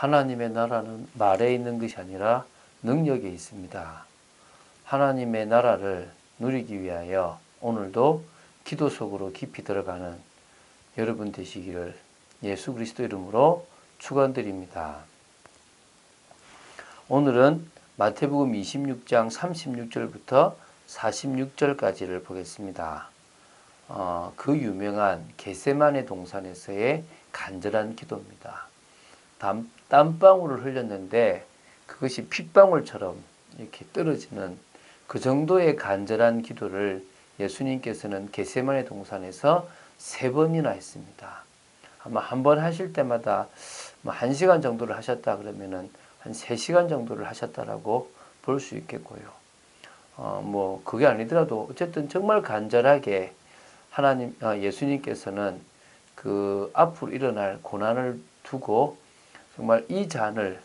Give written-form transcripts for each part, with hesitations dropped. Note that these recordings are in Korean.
하나님의 나라는 말에 있는 것이 아니라 능력에 있습니다. 하나님의 나라를 누리기 위하여 오늘도 기도 속으로 깊이 들어가는 여러분 되시기를 예수 그리스도 이름으로 축원드립니다. 오늘은 마태복음 26장 36절부터 46절까지를 보겠습니다. 그 유명한 겟세마네 동산에서의 간절한 기도입니다. 땀방울을 흘렸는데 그것이 핏방울처럼 이렇게 떨어지는 그 정도의 간절한 기도를 예수님께서는 겟세마네 동산에서 3번이나 했습니다. 아마 한 번 하실 때마다 1시간 정도를 하셨다 그러면은 한 3시간 정도를 하셨다라고 볼 수 있겠고요. 그게 아니더라도 어쨌든 정말 간절하게 예수님께서는 그 앞으로 일어날 고난을 두고 정말 이 잔을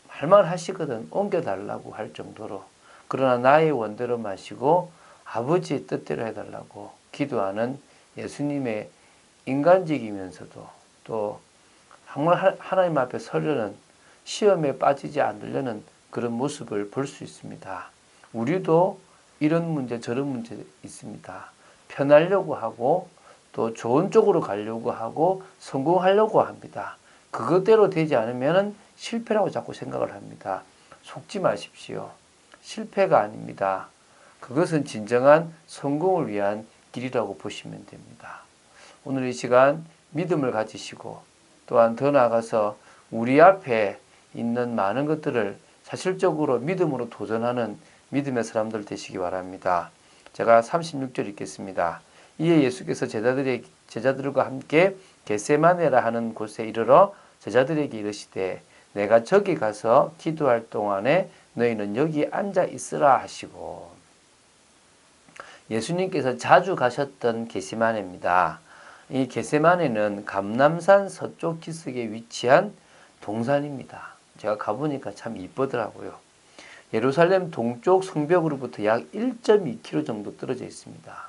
할만하시거든 옮겨달라고 할 정도로, 그러나 나의 원대로 마시고 아버지의 뜻대로 해달라고 기도하는 예수님의 인간적이면서도 또 정말 하나님 앞에 서려는, 시험에 빠지지 않으려는 그런 모습을 볼 수 있습니다. 우리도 이런 문제 저런 문제 있습니다. 편하려고 하고 또 좋은 쪽으로 가려고 하고 성공하려고 합니다. 그것대로 되지 않으면 실패라고 자꾸 생각을 합니다. 속지 마십시오. 실패가 아닙니다. 그것은 진정한 성공을 위한 길이라고 보시면 됩니다. 오늘 이 시간 믿음을 가지시고 또한 더 나아가서 우리 앞에 있는 많은 것들을 사실적으로 믿음으로 도전하는 믿음의 사람들 되시기 바랍니다. 제가 36절 읽겠습니다. 이에 예수께서 제자들과 함께 겟세마네라 하는 곳에 이르러 제자들에게 이르시되 내가 저기 가서 기도할 동안에 너희는 여기 앉아 있으라 하시고, 예수님께서 자주 가셨던 겟세마네입니다. 이 겟세마네는 감람산 서쪽 기슭에 위치한 동산입니다. 제가 가보니까 참 이쁘더라고요. 예루살렘 동쪽 성벽으로부터 약 1.2km 정도 떨어져 있습니다.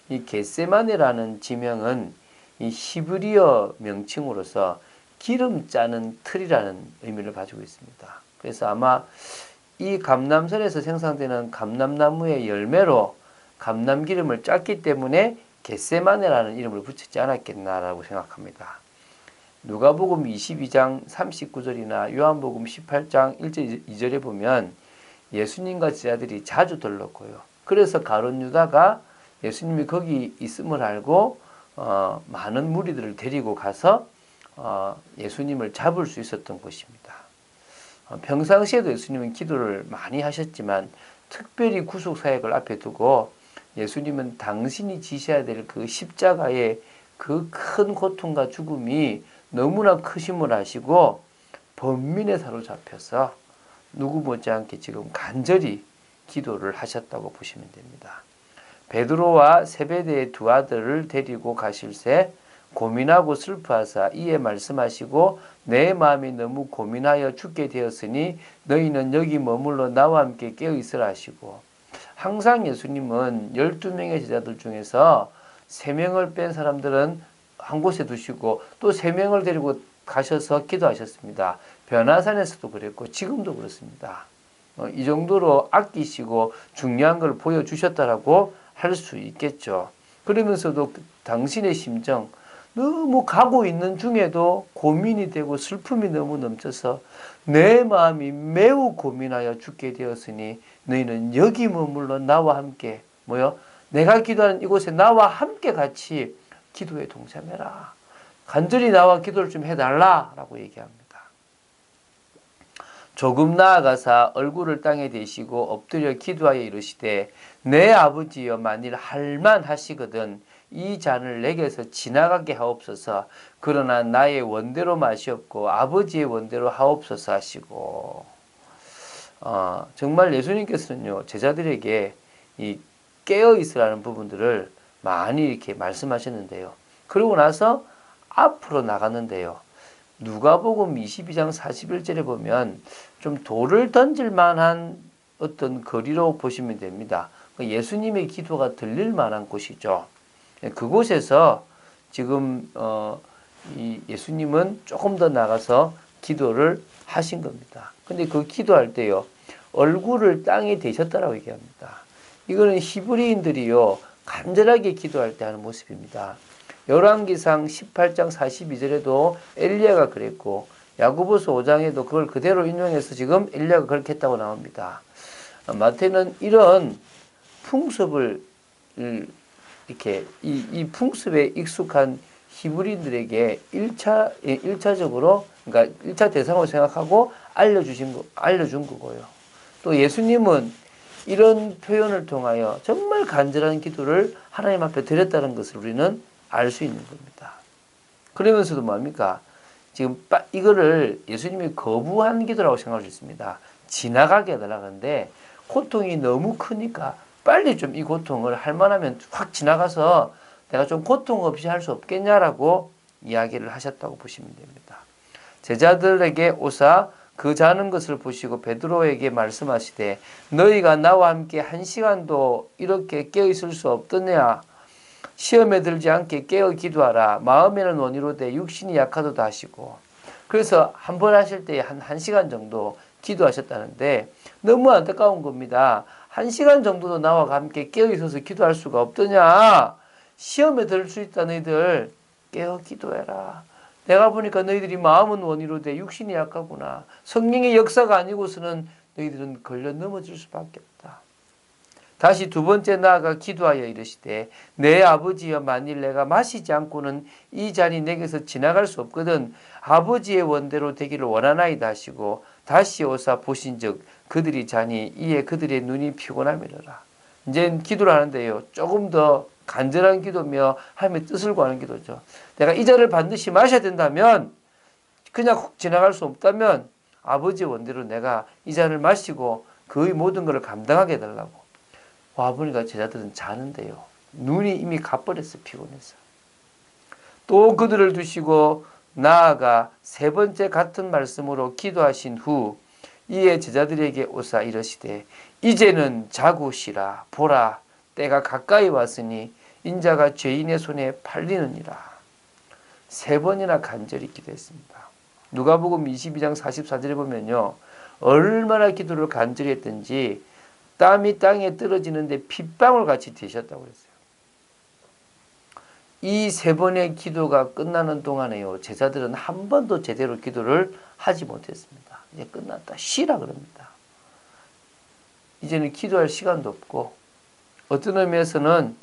이 겟세마네라는 지명은 이 히브리어 명칭으로서 기름 짜는 틀이라는 의미를 가지고 있습니다. 그래서 아마 이 감람산에서 생산되는 감람나무의 열매로 감람기름을 짰기 때문에 겟세마네라는 이름을 붙이지 않았겠나라고 생각합니다. 누가복음 22장 39절이나 요한복음 18장 1절 2절에 보면 예수님과 제자들이 자주 들렀고요. 그래서 가룟 유다가 예수님이 거기 있음을 알고 많은 무리들을 데리고 가서 예수님을 잡을 수 있었던 곳입니다. 평상시에도 예수님은 기도를 많이 하셨지만 특별히 구속사역을 앞에 두고 예수님은 당신이 지셔야 될 그 십자가의 그 큰 고통과 죽음이 너무나 크심을 아시고 번민에 사로잡혀서 누구 못지않게 지금 간절히 기도를 하셨다고 보시면 됩니다. 베드로와 세베대의 두 아들을 데리고 가실새 고민하고 슬퍼하사 이에 말씀하시고 내 마음이 너무 고민하여 죽게 되었으니 너희는 여기 머물러 나와 함께 깨어 있으라 하시고, 항상 예수님은 12명의 제자들 중에서 3명을 뺀 사람들은 한 곳에 두시고 또 3명을 데리고 가셔서 기도하셨습니다. 변화산에서도 그랬고 지금도 그렇습니다. 이 정도로 아끼시고 중요한 걸 보여주셨다라고 할 수 있겠죠. 그러면서도 당신의 심정, 너무 가고 있는 중에도 고민이 되고 슬픔이 너무 넘쳐서 내 마음이 매우 고민하여 죽게 되었으니 너희는 여기 머물러 나와 함께 내가 기도하는 이곳에 나와 함께 같이 기도에 동참해라. 간절히 나와 기도를 좀 해달라라고 얘기합니다. 조금 나아가사 얼굴을 땅에 대시고 엎드려 기도하여 이르시되 내 아버지여 만일 할만하시거든 이 잔을 내게서 지나가게 하옵소서. 그러나 나의 원대로 마시옵고 아버지의 원대로 하옵소서 하시고, 정말 예수님께서는요 제자들에게 이 깨어 있으라는 부분들을 많이 이렇게 말씀하셨는데요. 그러고 나서 앞으로 나갔는데요. 누가복음 22장 41절에 보면 좀 돌을 던질 만한 어떤 거리로 보시면 됩니다. 예수님의 기도가 들릴 만한 곳이죠. 그곳에서 지금 이 예수님은 조금 더 나가서 기도를 하신 겁니다. 근데 그 기도할 때요, 얼굴을 땅에 대셨다라고 얘기합니다. 이거는 히브리인들이요, 간절하게 기도할 때 하는 모습입니다. 열왕기상 18장 42절에도 엘리야가 그랬고, 야고보서 5장에도 그걸 그대로 인용해서 지금 엘리야가 그렇게 했다고 나옵니다. 마태는 이런 풍습을 이렇게 이 풍습에 익숙한 히브리인들에게 1차적으로, 그러니까 1차 대상으로 생각하고 알려준 거고요. 또 예수님은 이런 표현을 통하여 정말 간절한 기도를 하나님 앞에 드렸다는 것을 우리는 알 수 있는 겁니다. 그러면서도 뭡니까? 지금 이거를 예수님이 거부한 기도라고 생각할 수 있습니다. 지나가게 해달라는데 고통이 너무 크니까 빨리 좀 이 고통을 할 만하면 확 지나가서 내가 좀 고통 없이 할 수 없겠냐라고 이야기를 하셨다고 보시면 됩니다. 제자들에게 오사 그 자는 것을 보시고 베드로에게 말씀하시되 너희가 나와 함께 1시간도 이렇게 깨어 있을 수 없더냐. 시험에 들지 않게 깨어 기도하라. 마음에는 원이로되 육신이 약하도다 하시고, 그래서 한 번 하실 때 한 1시간 정도 기도하셨다는데 너무 안타까운 겁니다. 1시간 정도도 나와 함께 깨어 있어서 기도할 수가 없더냐. 시험에 들 수 있다. 너희들 깨어 기도해라. 내가 보니까 너희들이 마음은 원이로되 육신이 약하구나. 성령의 역사가 아니고서는 너희들은 걸려 넘어질 수밖에 없다. 다시 두 번째 나아가 기도하여 이르시되 내 아버지여, 만일 내가 마시지 않고는 이 잔이 내게서 지나갈 수 없거든 아버지의 원대로 되기를 원하나이다 하시고, 다시 오사 보신즉 그들이 자니 이에 그들의 눈이 피곤하미로라. 이제 기도를 하는데요, 조금 더 간절한 기도며 하나님의 뜻을 구하는 기도죠. 내가 이 잔을 반드시 마셔야 된다면, 그냥 훅 지나갈 수 없다면 아버지의 원대로 내가 이 잔을 마시고 그의 모든 것을 감당하게 해달라고. 와보니까 제자들은 자는데요, 눈이 이미 가버렸어. 피곤해서. 또 그들을 두시고 나아가 세 번째 같은 말씀으로 기도하신 후 이에 제자들에게 오사 이르시되 이제는 자고 쉬라. 보라, 때가 가까이 왔으니 인자가 죄인의 손에 팔리느니라. 세 번이나 간절히 기도했습니다. 누가복음 22장 44절에 보면요, 얼마나 기도를 간절히 했든지 땀이 땅에 떨어지는데 핏방울 같이 되셨다고 그랬어요. 이 세 번의 기도가 끝나는 동안에요, 제자들은 한 번도 제대로 기도를 하지 못했습니다. 이제 끝났다. 쉬라 그럽니다. 이제는 기도할 시간도 없고, 어떤 의미에서는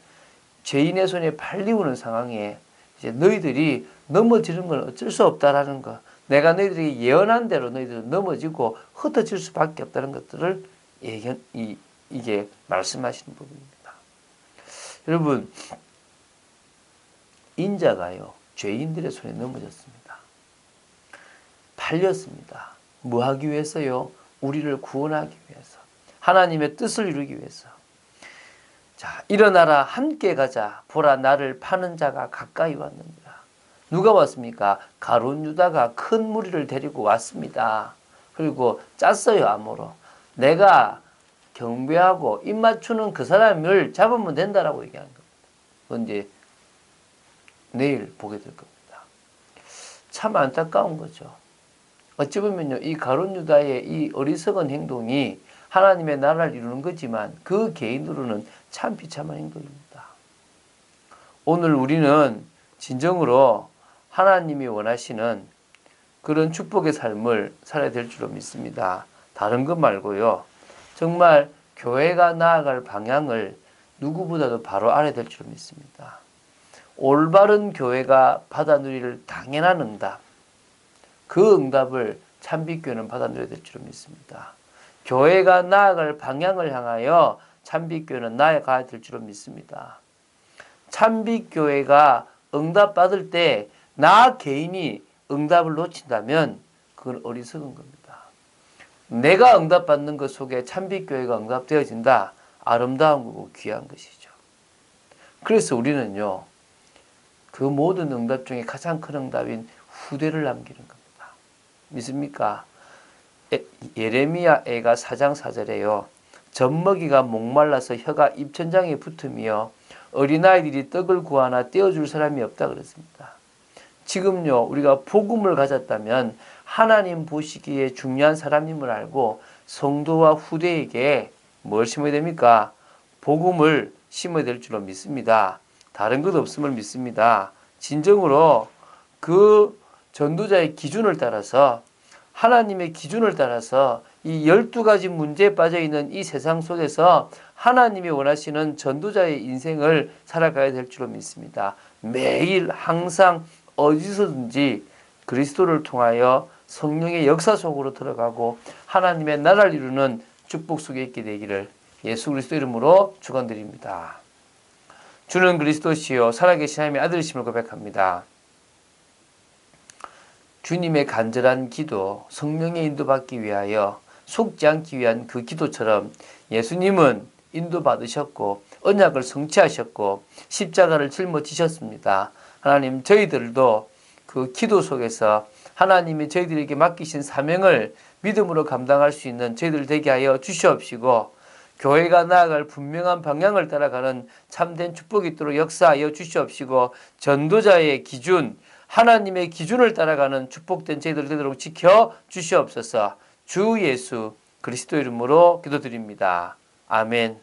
죄인의 손에 팔리우는 상황에 이제 너희들이 넘어지는 건 어쩔 수 없다라는 거, 내가 너희들이 예언한 대로 너희들은 넘어지고 흩어질 수밖에 없다는 것들을 이게 말씀하시는 부분입니다. 여러분, 인자가요, 죄인들의 손에 넘어졌습니다. 팔렸습니다. 뭐 하기 위해서요? 우리를 구원하기 위해서, 하나님의 뜻을 이루기 위해서. 자, 일어나라, 함께 가자. 보라, 나를 파는 자가 가까이 왔느니라. 누가 왔습니까? 가룟 유다가 큰 무리를 데리고 왔습니다. 그리고 짰어요, 암호로. 내가 경배하고 입 맞추는 그 사람을 잡으면 된다라고 얘기하는 겁니다. 그건 이제 내일 보게 될 겁니다. 참 안타까운 거죠. 어찌 보면요, 이 가룟 유다의 이 어리석은 행동이 하나님의 나라를 이루는 거지만 그 개인으로는 참 비참한 행동입니다. 오늘 우리는 진정으로 하나님이 원하시는 그런 축복의 삶을 살아야 될 줄로 믿습니다. 다른 것 말고요, 정말 교회가 나아갈 방향을 누구보다도 바로 알아야 될 줄로 믿습니다. 올바른 교회가 받아 누릴 당연한 응답, 그 응답을 참빛교회는 받아 누려야 될 줄로 믿습니다. 교회가 나아갈 방향을 향하여 참빛교회는 나아가야 될 줄로 믿습니다. 참빛교회가 응답받을 때 나 개인이 응답을 놓친다면 그건 어리석은 겁니다. 내가 응답받는 것 속에 참빛교회가 응답되어진다. 아름다운 거고 귀한 것이죠. 그래서 우리는요, 그 모든 응답 중에 가장 큰 응답인 후대를 남기는 겁니다. 믿습니까? 예레미야 애가 4장 4절에요. 젖먹이가 목말라서 혀가 입천장에 붙으며 어린아이들이 떡을 구하나 떼어줄 사람이 없다 그랬습니다. 지금요, 우리가 복음을 가졌다면 하나님 보시기에 중요한 사람임을 알고 성도와 후대에게 뭘 심어야 됩니까? 복음을 심어야 될 줄로 믿습니다. 다른 것 없음을 믿습니다. 진정으로 그 전도자의 기준을 따라서, 하나님의 기준을 따라서 이 12가지 문제에 빠져있는 이 세상 속에서 하나님이 원하시는 전도자의 인생을 살아가야 될 줄로 믿습니다. 매일 항상 어디서든지 그리스도를 통하여 성령의 역사 속으로 들어가고 하나님의 나라를 이루는 축복 속에 있게 되기를 예수 그리스도 이름으로 축원드립니다. 주는 그리스도시요 살아계신 하나님의 아들이심을 고백합니다. 주님의 간절한 기도, 성령의 인도받기 위하여 속지 않기 위한 그 기도처럼 예수님은 인도받으셨고 언약을 성취하셨고 십자가를 짊어지셨습니다. 하나님, 저희들도 그 기도 속에서 하나님이 저희들에게 맡기신 사명을 믿음으로 감당할 수 있는 저희들 되게 하여 주시옵시고, 교회가 나아갈 분명한 방향을 따라가는 참된 축복이 있도록 역사하여 주시옵시고, 전도자의 기준, 하나님의 기준을 따라가는 축복된 저희들 되도록 지켜 주시옵소서. 주 예수 그리스도 이름으로 기도드립니다. 아멘.